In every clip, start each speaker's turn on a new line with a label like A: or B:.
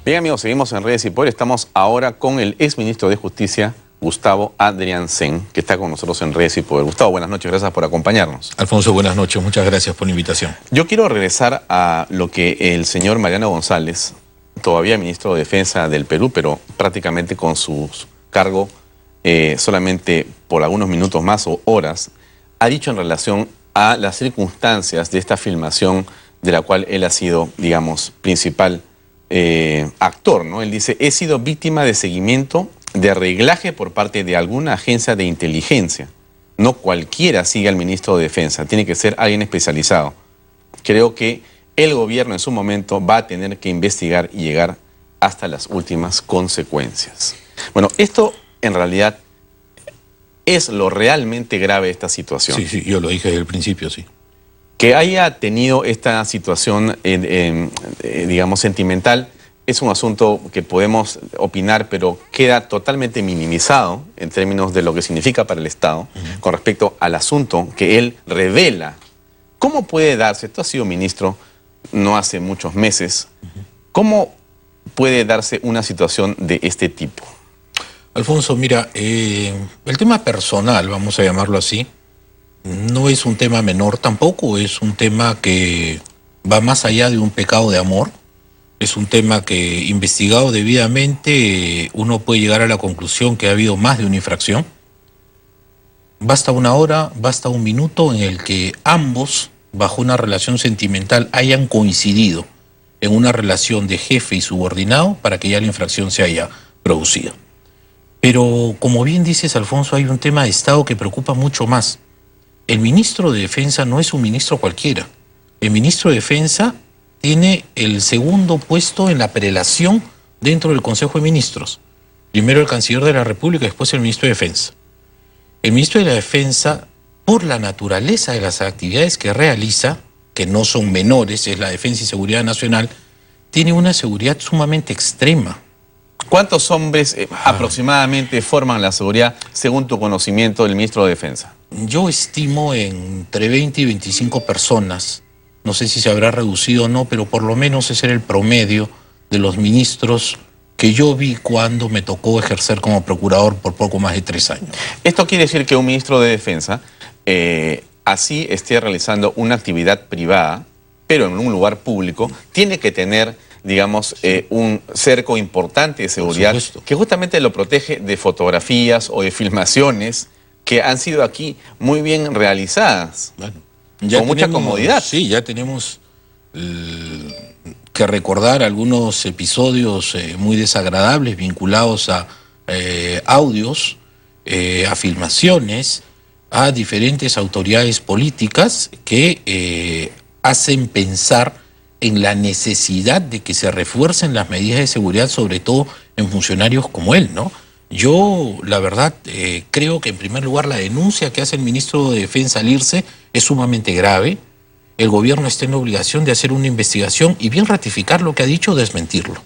A: Bien, amigos, seguimos en Redes y Poder. Estamos ahora con el exministro de Justicia, Gustavo Adriancén, que está con nosotros en Redes y Poder. Gustavo, buenas noches, gracias por acompañarnos.
B: Alfonso, buenas noches, muchas gracias por la invitación.
A: Yo quiero regresar a lo que el señor Mariano González, todavía ministro de Defensa del Perú, pero prácticamente con su cargo solamente por algunos minutos más o horas, ha dicho en relación a las circunstancias de esta filmación de la cual él ha sido, digamos, principal actor, ¿no? Él dice, he sido víctima de seguimiento de arreglaje por parte de alguna agencia de inteligencia. No cualquiera sigue al ministro de Defensa, tiene que ser alguien especializado. Creo que el gobierno en su momento va a tener que investigar y llegar hasta las últimas consecuencias. Bueno, esto en realidad es lo realmente grave de esta situación.
B: Sí, sí, yo lo dije desde el principio, sí.
A: Que haya tenido esta situación, digamos, sentimental, es un asunto que podemos opinar, pero queda totalmente minimizado en términos de lo que significa para el Estado con respecto al asunto que él revela. ¿Cómo puede darse? Esto ha sido ministro no hace muchos meses. ¿Cómo puede darse una situación de este tipo?
B: Alfonso, mira, el tema personal, vamos a llamarlo así, no es un tema menor tampoco, es un tema que va más allá de un pecado de amor. Es un tema que, investigado debidamente, uno puede llegar a la conclusión que ha habido más de una infracción. Basta una hora, basta un minuto en el que ambos, bajo una relación sentimental, hayan coincidido en una relación de jefe y subordinado para que ya la infracción se haya producido. Pero, como bien dices, Alfonso, hay un tema de Estado que preocupa mucho más. El ministro de Defensa no es un ministro cualquiera. El ministro de Defensa tiene el segundo puesto en la prelación dentro del Consejo de Ministros. Primero el canciller de la República, después el ministro de Defensa. El ministro de la Defensa, por la naturaleza de las actividades que realiza, que no son menores, es la defensa y seguridad nacional, tiene una seguridad sumamente extrema.
A: ¿Cuántos hombres aproximadamente forman la seguridad, según tu conocimiento, del ministro de Defensa?
B: Yo estimo entre 20 y 25 personas. No sé si se habrá reducido o no, pero por lo menos ese era el promedio de los ministros que yo vi cuando me tocó ejercer como procurador por poco más de 3 años.
A: Esto quiere decir que un ministro de Defensa así esté realizando una actividad privada, pero en un lugar público, tiene que tener, digamos, un cerco importante de seguridad que justamente lo protege de fotografías o de filmaciones que han sido aquí muy bien realizadas,
B: bueno,
A: con mucha comodidad.
B: Sí, ya tenemos que recordar algunos episodios muy desagradables vinculados a audios, a filmaciones, a diferentes autoridades políticas que hacen pensar en la necesidad de que se refuercen las medidas de seguridad, sobre todo en funcionarios como él, ¿no? Yo, la verdad, creo que en primer lugar la denuncia que hace el ministro de Defensa al irse es sumamente grave. El gobierno está en la obligación de hacer una investigación y bien ratificar lo que ha dicho o desmentirlo.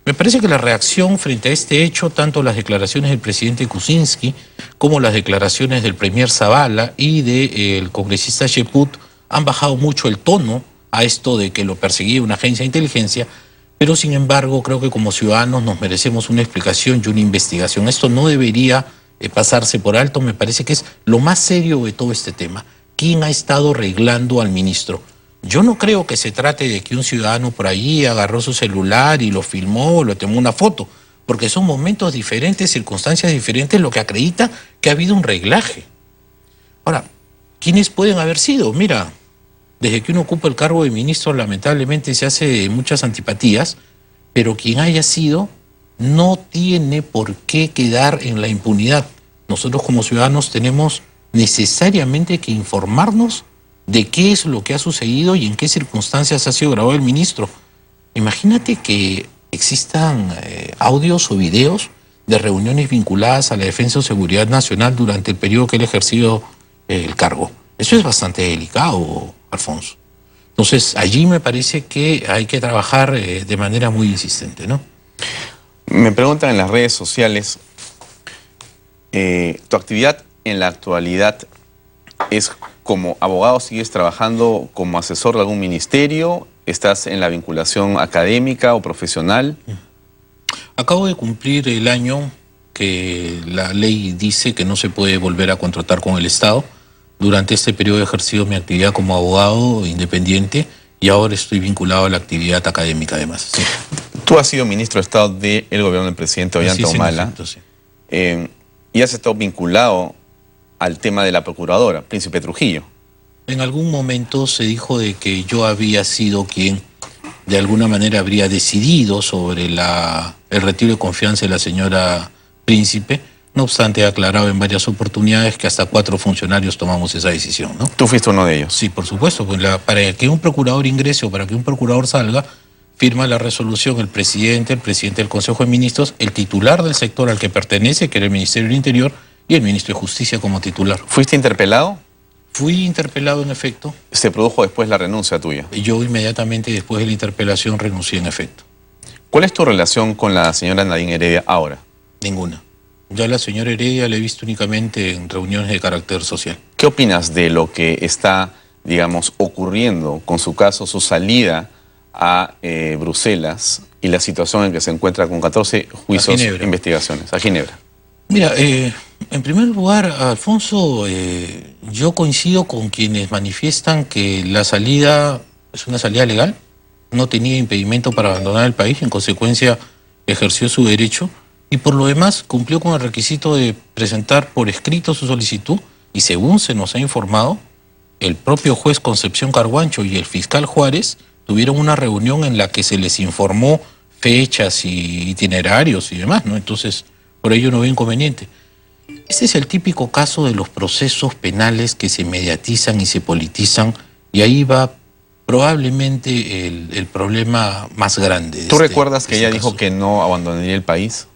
B: Me parece que la reacción frente a este hecho, tanto las declaraciones del presidente Kuczynski como las declaraciones del premier Zavala y del congresista Cheput han bajado mucho el tono a esto de que lo perseguía una agencia de inteligencia, pero sin embargo creo que como ciudadanos nos merecemos una explicación y una investigación. Esto no debería pasarse por alto, me parece que es lo más serio de todo este tema. ¿Quién ha estado arreglando al ministro? Yo no creo que se trate de que un ciudadano por allí agarró su celular y lo filmó o le tomó una foto, porque son momentos diferentes, circunstancias diferentes, lo que acredita que ha habido un reglaje. Ahora, ¿quiénes pueden haber sido? Mira, desde que uno ocupa el cargo de ministro, lamentablemente se hace muchas antipatías, pero quien haya sido no tiene por qué quedar en la impunidad. Nosotros como ciudadanos tenemos necesariamente que informarnos de qué es lo que ha sucedido y en qué circunstancias ha sido grabado el ministro. Imagínate que existan audios o videos de reuniones vinculadas a la defensa o seguridad nacional durante el periodo que él ha ejercido el cargo. Eso es bastante delicado, Alfonso. Entonces, allí me parece que hay que trabajar de manera muy insistente, ¿no?
A: Me preguntan en las redes sociales, ¿tu actividad en la actualidad es como abogado? ¿Sigues trabajando como asesor de algún ministerio? ¿Estás en la vinculación académica o profesional?
B: Acabo de cumplir el año que la ley dice que no se puede volver a contratar con el Estado. Durante este periodo he ejercido mi actividad como abogado independiente y ahora estoy vinculado a la actividad académica además. Sí.
A: Tú has sido ministro de Estado del gobierno del presidente Ollanta Humala, sí. Y has estado vinculado al tema de la procuradora, Príncipe Trujillo.
B: En algún momento se dijo de que yo había sido quien de alguna manera habría decidido sobre el retiro de confianza de la señora Príncipe. No obstante, he aclarado en varias oportunidades que hasta 4 funcionarios tomamos esa decisión, ¿no?
A: ¿Tú fuiste uno de ellos?
B: Sí, por supuesto. Pues para que un procurador ingrese o para que un procurador salga, firma la resolución el presidente del Consejo de Ministros, el titular del sector al que pertenece, que era el Ministerio del Interior, y el ministro de Justicia como titular.
A: ¿Fuiste interpelado?
B: Fui interpelado en efecto.
A: ¿Se produjo después la renuncia tuya?
B: Yo inmediatamente después de la interpelación renuncié en efecto.
A: ¿Cuál es tu relación con la señora Nadine Heredia ahora?
B: Ninguna. Yo a la señora Heredia la he visto únicamente en reuniones de carácter social.
A: ¿Qué opinas de lo que está, digamos, ocurriendo con su caso, su salida a Bruselas y la situación en que se encuentra con 14 juicios e investigaciones a Ginebra?
B: Mira, en primer lugar, Alfonso, yo coincido con quienes manifiestan que la salida es una salida legal, no tenía impedimento para abandonar el país, en consecuencia ejerció su derecho y por lo demás cumplió con el requisito de presentar por escrito su solicitud y según se nos ha informado, el propio juez Concepción Carhuancho y el fiscal Juárez tuvieron una reunión en la que se les informó fechas y itinerarios y demás, ¿no? Entonces, por ello no veo inconveniente. Este es el típico caso de los procesos penales que se mediatizan y se politizan y ahí va probablemente el problema más grande.
A: ¿Tú recuerdas que ella dijo que no abandonaría el país?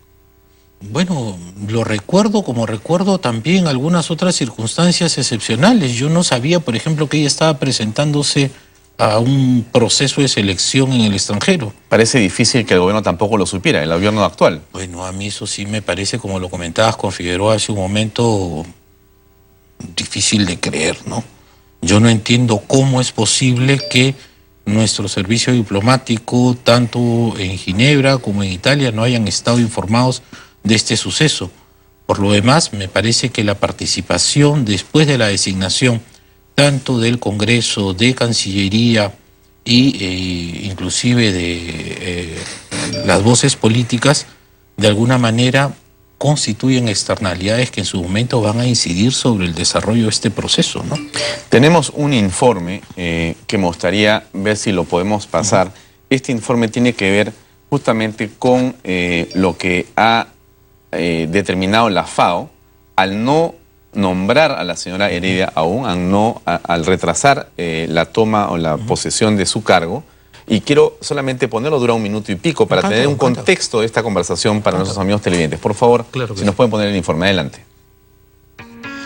B: Bueno, lo recuerdo como recuerdo también algunas otras circunstancias excepcionales. Yo no sabía, por ejemplo, que ella estaba presentándose a un proceso de selección en el extranjero.
A: Parece difícil que el gobierno tampoco lo supiera, el gobierno actual.
B: Bueno, a mí eso sí me parece, como lo comentabas con Figueroa hace un momento, difícil de creer, ¿no? Yo no entiendo cómo es posible que nuestro servicio diplomático, tanto en Ginebra como en Italia, no hayan estado informados de este suceso. Por lo demás, me parece que la participación después de la designación tanto del Congreso, de Cancillería y inclusive de las voces políticas, de alguna manera constituyen externalidades que en su momento van a incidir sobre el desarrollo de este proceso, ¿no?
A: Tenemos un informe que me gustaría ver si lo podemos pasar. Este informe tiene que ver justamente con lo que ha determinado la FAO al no nombrar a la señora Heredia aún, al retrasar la toma o la posesión de su cargo. Y quiero solamente ponerlo, dura 1 minuto y pico, para tener un contexto de esta conversación para nuestros amigos televidentes. Por favor, si nos pueden poner el informe. Adelante.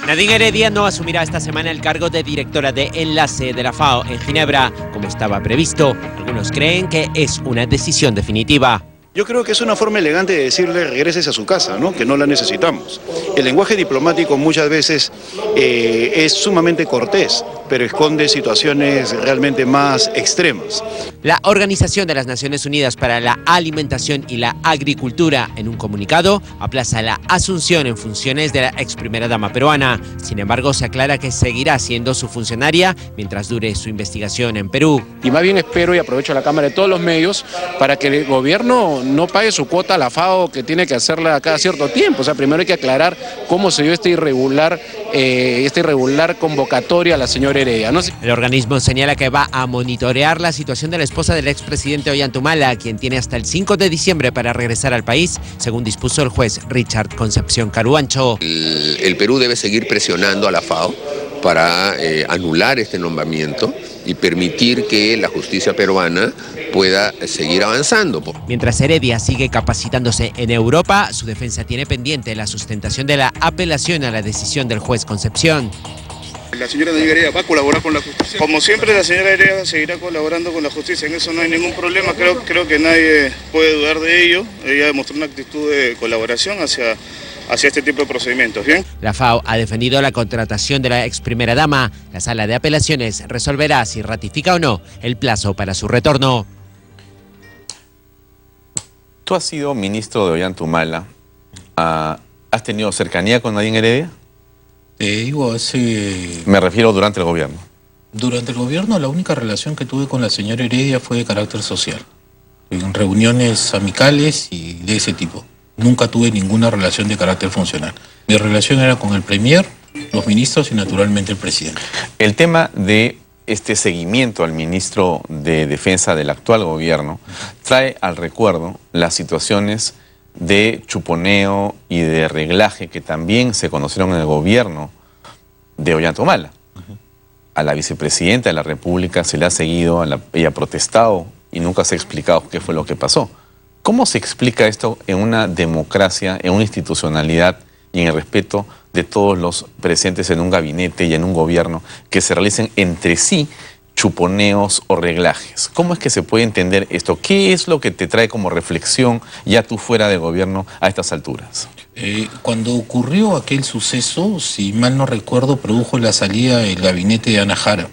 C: Nadine Heredia no asumirá esta semana el cargo de directora de enlace de la FAO en Ginebra, como estaba previsto. Algunos creen que es una decisión definitiva.
D: Yo creo que es una forma elegante de decirle regreses a su casa, ¿no? Que no la necesitamos. El lenguaje diplomático muchas veces es sumamente cortés, pero esconde situaciones realmente más extremas.
C: La Organización de las Naciones Unidas para la Alimentación y la Agricultura, en un comunicado, aplaza la asunción en funciones de la ex primera dama peruana. Sin embargo, se aclara que seguirá siendo su funcionaria mientras dure su investigación en Perú.
E: Y más bien espero y aprovecho la cámara de todos los medios para que el gobierno no pague su cuota a la FAO, que tiene que hacerla cada cierto tiempo. O sea, primero hay que aclarar cómo se dio esta irregular convocatoria a la señora Heredia, ¿no?
C: El organismo señala que va a monitorear la situación de la esposa del expresidente Ollanta Humala, quien tiene hasta el 5 de diciembre para regresar al país, según dispuso el juez Richard Concepción Carhuancho.
F: El Perú debe seguir presionando a la FAO para anular este nombramiento y permitir que la justicia peruana pueda seguir avanzando.
C: Mientras Heredia sigue capacitándose en Europa, su defensa tiene pendiente la sustentación de la apelación a la decisión del juez Concepción.
G: ¿La señora Nadine Heredia va a colaborar con la justicia? Como siempre, la señora Heredia seguirá colaborando con la justicia, en eso no hay ningún problema, creo que nadie puede dudar de ello. Ella demostró una actitud de colaboración hacia este tipo de procedimientos, ¿bien?
C: La FAO ha defendido la contratación de la ex primera dama. La sala de apelaciones resolverá si ratifica o no el plazo para su retorno.
A: Tú has sido ministro de Ollantumala. ¿Has tenido cercanía con Nadine Heredia?
B: Digo,
A: Me refiero durante el gobierno.
B: Durante el gobierno la única relación que tuve con la señora Heredia fue de carácter social. En reuniones amicales y de ese tipo. Nunca tuve ninguna relación de carácter funcional. Mi relación era con el premier, los ministros y naturalmente el presidente.
A: El tema de este seguimiento al ministro de Defensa del actual gobierno trae al recuerdo las situaciones de chuponeo y de reglaje que también se conocieron en el gobierno de Ollantumala. A la vicepresidenta de la República se le ha seguido, ella ha protestado y nunca se ha explicado qué fue lo que pasó. ¿Cómo se explica esto en una democracia, en una institucionalidad y en el respeto de todos los presentes en un gabinete y en un gobierno que se realicen entre sí chuponeos o reglajes? ¿Cómo es que se puede entender esto? ¿Qué es lo que te trae como reflexión ya tú fuera de gobierno a estas alturas?
B: Cuando ocurrió aquel suceso, si mal no recuerdo, produjo la salida del gabinete de Ana Jara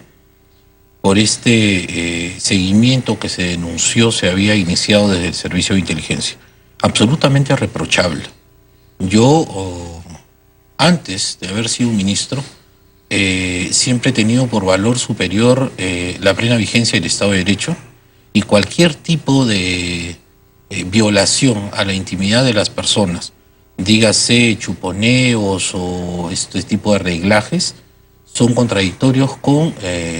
B: por este seguimiento que se denunció, se había iniciado desde el Servicio de Inteligencia. Absolutamente reprochable. Yo, antes de haber sido ministro, siempre he tenido por valor superior la plena vigencia del Estado de Derecho y cualquier tipo de violación a la intimidad de las personas, dígase chuponeos o este tipo de reglajes, son contradictorios con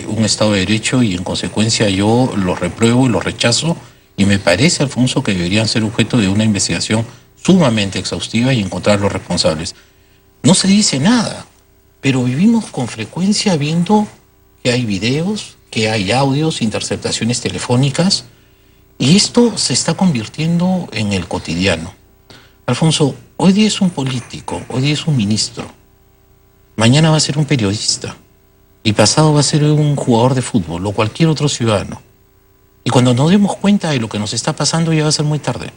B: un Estado de Derecho y en consecuencia yo los repruebo y los rechazo y me parece, Alfonso, que deberían ser objeto de una investigación sumamente exhaustiva y encontrar los responsables. No se dice nada, pero vivimos con frecuencia viendo que hay videos, que hay audios, interceptaciones telefónicas y esto se está convirtiendo en el cotidiano. Alfonso, hoy día es un político, hoy día es un ministro. Mañana va a ser un periodista y pasado va a ser un jugador de fútbol o cualquier otro ciudadano. Y cuando nos demos cuenta de lo que nos está pasando ya va a ser muy tarde.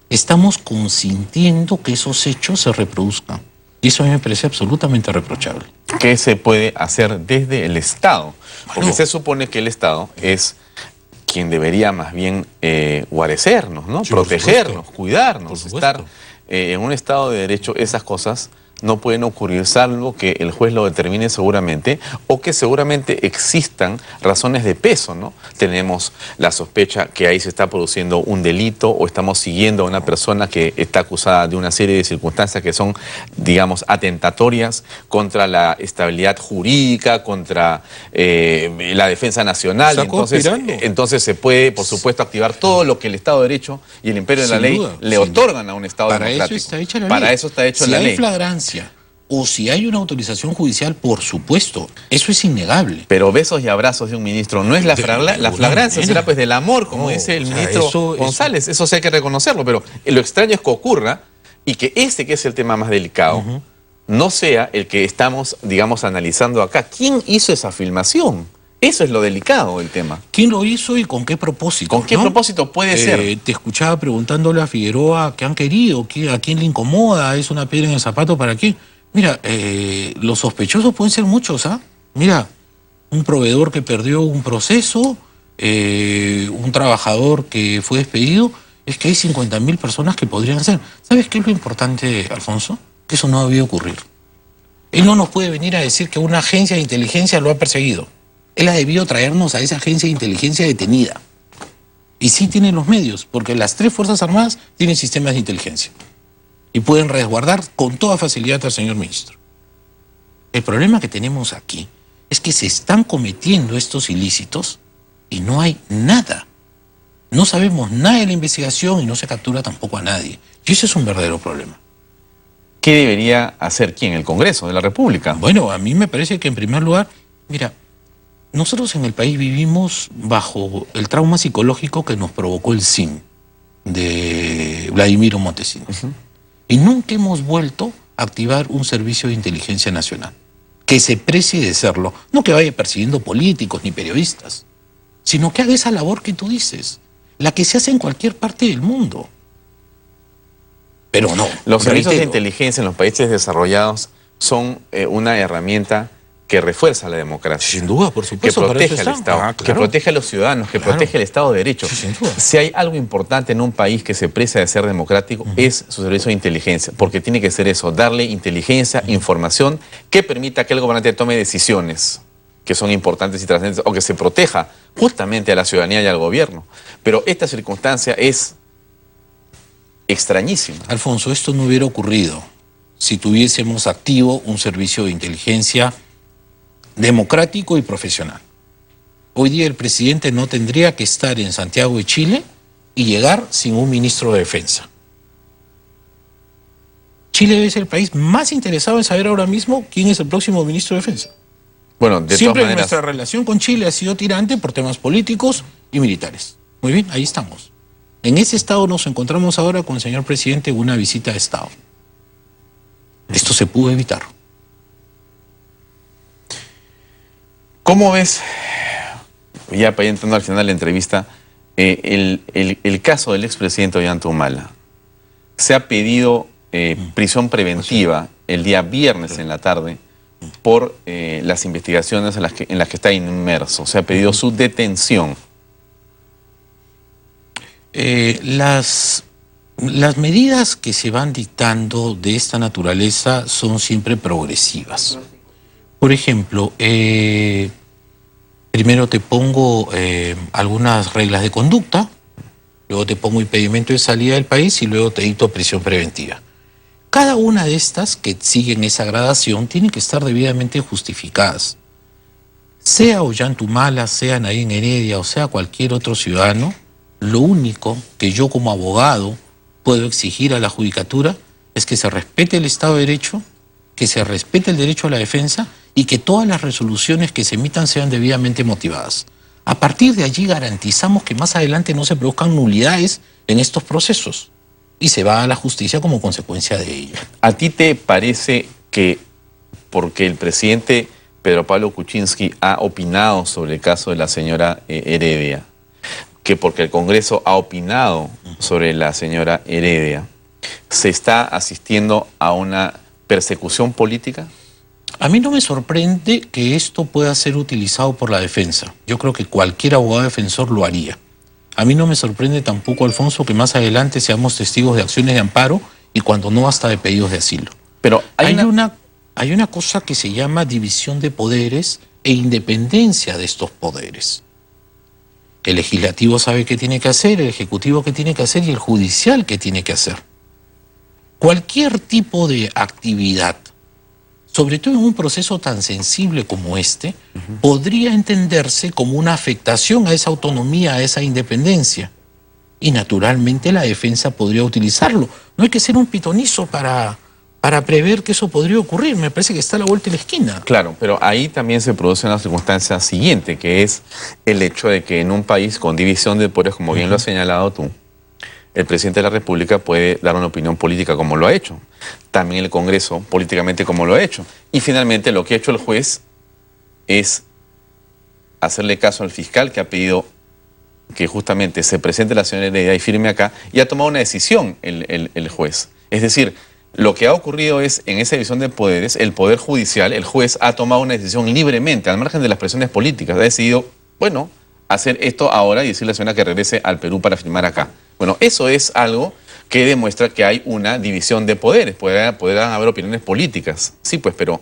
B: Estamos consintiendo que esos hechos se reproduzcan. Y eso a mí me parece absolutamente reprochable.
A: ¿Qué se puede hacer desde el Estado? Porque se supone que el Estado es quien debería más bien guarecernos, ¿no?
B: Sí,
A: protegernos, cuidarnos,
B: Por
A: estar en un Estado de Derecho. Esas cosas no pueden ocurrir salvo que el juez lo determine seguramente o que seguramente existan razones de peso, ¿no? Tenemos la sospecha que ahí se está produciendo un delito o estamos siguiendo a una persona que está acusada de una serie de circunstancias que son, digamos, atentatorias contra la estabilidad jurídica, contra la defensa nacional. Entonces se puede, por supuesto, activar todo lo que el Estado de Derecho y el imperio de la ley le otorgan a un Estado democrático.
B: Para eso está hecha la ley.
A: Para eso está hecho la ley.
B: Si hay flagrancia o si hay una autorización judicial, por supuesto, eso es innegable.
A: Pero besos y abrazos de un ministro no es la flagrancia, será pues del amor, como dice el ministro González. Eso sí hay que reconocerlo, pero lo extraño es que ocurra y que ese que es el tema más delicado no sea el que estamos, digamos, analizando acá. ¿Quién hizo esa filmación? Eso es lo delicado del tema.
B: ¿Quién lo hizo y con qué propósito?
A: ¿Con qué propósito puede ser?
B: Te escuchaba preguntándole a Figueroa qué han querido, a quién le incomoda, es una piedra en el zapato, ¿para qué? Mira, los sospechosos pueden ser muchos, ¿ah? Mira, un proveedor que perdió un proceso, un trabajador que fue despedido, es que hay 50.000 personas que podrían ser. ¿Sabes qué es lo importante, Alfonso? Que eso no ha debido ocurrir. Él no nos puede venir a decir que una agencia de inteligencia lo ha perseguido. Él ha debido traernos a esa agencia de inteligencia detenida. Y sí tienen los medios, porque las 3 Fuerzas Armadas tienen sistemas de inteligencia. Y pueden resguardar con toda facilidad al señor ministro. El problema que tenemos aquí es que se están cometiendo estos ilícitos y no hay nada. No sabemos nada de la investigación y no se captura tampoco a nadie. Y eso es un verdadero problema.
A: ¿Qué debería hacer quién? ¿El Congreso de la República?
B: Bueno, a mí me parece que en primer lugar, mira, nosotros en el país vivimos bajo el trauma psicológico que nos provocó el SIN de Vladimiro Montesinos. Y nunca hemos vuelto a activar un servicio de inteligencia nacional que se precie de serlo. No que vaya persiguiendo políticos ni periodistas, sino que haga esa labor que tú dices, la que se hace en cualquier parte del mundo. Pero no.
A: Los servicios de inteligencia en los países desarrollados son una herramienta que refuerza la democracia.
B: Sin duda, por
A: Que
B: supuesto.
A: protege al Estado, que protege a los ciudadanos, que protege el Estado de Derecho.
B: Sí, sin duda.
A: Si hay algo importante en un país que se precia de ser democrático, es su servicio de inteligencia, porque tiene que ser eso, darle inteligencia, información que permita que el gobernante tome decisiones que son importantes y trascendentes, o que se proteja justamente a la ciudadanía y al gobierno. Pero esta circunstancia es extrañísima.
B: Alfonso, esto no hubiera ocurrido si tuviésemos activo un servicio de inteligencia democrático y profesional. Hoy día el presidente no tendría que estar en Santiago de Chile y llegar sin un ministro de defensa. Chile es el país más interesado en saber ahora mismo quién es el próximo ministro de defensa.
A: Bueno, de
B: Siempre
A: todas maneras,
B: nuestra relación con Chile ha sido tirante por temas políticos y militares. Muy bien, ahí estamos. En ese estado nos encontramos ahora con el señor presidente en una visita de estado. Esto se pudo evitar.
A: ¿cómo ves, ya para ir entrando al final de la entrevista, el caso del expresidente Ollanta Humala? Se ha pedido prisión preventiva el día viernes en la tarde por las investigaciones en las que está inmerso. Se ha pedido su detención.
B: Las medidas que se van dictando de esta naturaleza son siempre progresivas. Por ejemplo, primero te pongo algunas reglas de conducta, luego te pongo impedimento de salida del país y luego te dicto prisión preventiva. Cada una de estas que siguen esa gradación tienen que estar debidamente justificadas. Sea Ollanta Humala, sea Nadine Heredia o sea cualquier otro ciudadano, lo único que yo como abogado puedo exigir a la judicatura es que se respete el Estado de Derecho, que se respete el derecho a la defensa y que todas las resoluciones que se emitan sean debidamente motivadas. A partir de allí garantizamos que más adelante no se produzcan nulidades en estos procesos y se va a la justicia como consecuencia de ello.
A: ¿A ti te parece que porque el presidente Pedro Pablo Kuczynski ha opinado sobre el caso de la señora Heredia, que porque el Congreso ha opinado sobre la señora Heredia, se está asistiendo a una persecución política?
B: A mí no me sorprende que esto pueda ser utilizado por la defensa. Yo creo que cualquier abogado defensor lo haría. A mí no me sorprende tampoco, Alfonso, que más adelante seamos testigos de acciones de amparo y cuando no hasta de pedidos de asilo.
A: Pero
B: hay una cosa que se llama división de poderes e independencia de estos poderes. El legislativo sabe qué tiene que hacer, el ejecutivo qué tiene que hacer y el judicial qué tiene que hacer. Cualquier tipo de actividad, sobre todo en un proceso tan sensible como este, podría entenderse como una afectación a esa autonomía, a esa independencia. Y naturalmente la defensa podría utilizarlo. No hay que ser un pitonizo para prever que eso podría ocurrir. Me parece que está a la vuelta de la esquina.
A: Claro, pero ahí también se produce una circunstancia siguiente, que es el hecho de que en un país con división de poderes, como bien lo has señalado tú, el presidente de la República puede dar una opinión política como lo ha hecho. También el Congreso políticamente como lo ha hecho. Y finalmente lo que ha hecho el juez es hacerle caso al fiscal que ha pedido que justamente se presente la señora Heredia y firme acá, y ha tomado una decisión el juez. Es decir, lo que ha ocurrido es, en esa división de poderes, el Poder Judicial, el juez ha tomado una decisión libremente, al margen de las presiones políticas. Ha decidido, bueno, hacer esto ahora y decirle a la señora que regrese al Perú para firmar acá. Bueno, eso es algo que demuestra que hay una división de poderes. Podrán haber opiniones políticas, sí, pues, pero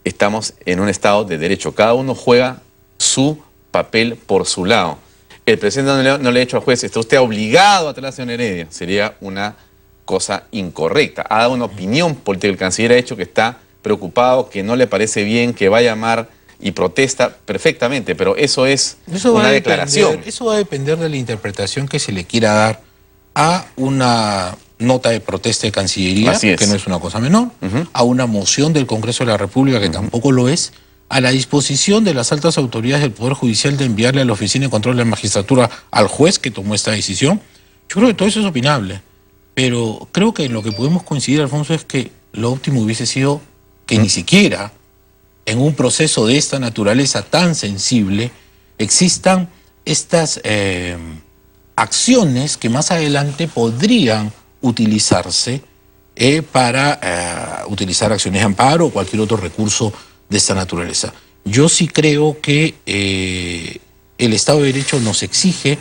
A: estamos en un Estado de Derecho. Cada uno juega su papel por su lado. El presidente no le ha dicho al juez, está usted obligado a traer a la señora Heredia. Sería una cosa incorrecta. Ha dado una opinión política. El canciller ha dicho que está preocupado, que no le parece bien, que va a llamar y protesta perfectamente, pero eso es una declaración.
B: Eso va a depender de la interpretación que se le quiera dar a una nota de protesta de Cancillería, que no es una cosa menor, a una moción del Congreso de la República, que tampoco lo es, a la disposición de las altas autoridades del Poder Judicial de enviarle a la Oficina de Control de la Magistratura al juez que tomó esta decisión. Yo creo que todo eso es opinable, pero creo que en lo que podemos coincidir, Alfonso, es que lo óptimo hubiese sido que ni siquiera en un proceso de esta naturaleza tan sensible existan estas acciones que más adelante podrían utilizarse para utilizar acciones de amparo o cualquier otro recurso de esta naturaleza. Yo sí creo que el Estado de Derecho nos exige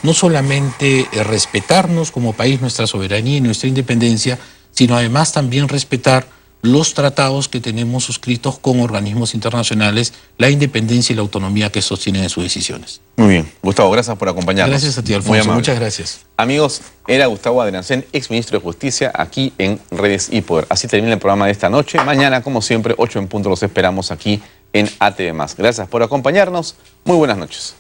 B: no solamente respetarnos como país, nuestra soberanía y nuestra independencia, sino además también respetar los tratados que tenemos suscritos con organismos internacionales, la independencia y la autonomía que sostienen en sus decisiones.
A: Muy bien. Gustavo, gracias por acompañarnos.
B: Gracias a ti,
A: Muy
B: Alfonso.
A: amable.
B: Muchas gracias.
A: Amigos, era Gustavo Adriancén, exministro de Justicia, aquí en Redes y Poder. Así termina el programa de esta noche. Mañana, como siempre, 8 en punto, los esperamos aquí en ATV+. Gracias por acompañarnos. Muy buenas noches.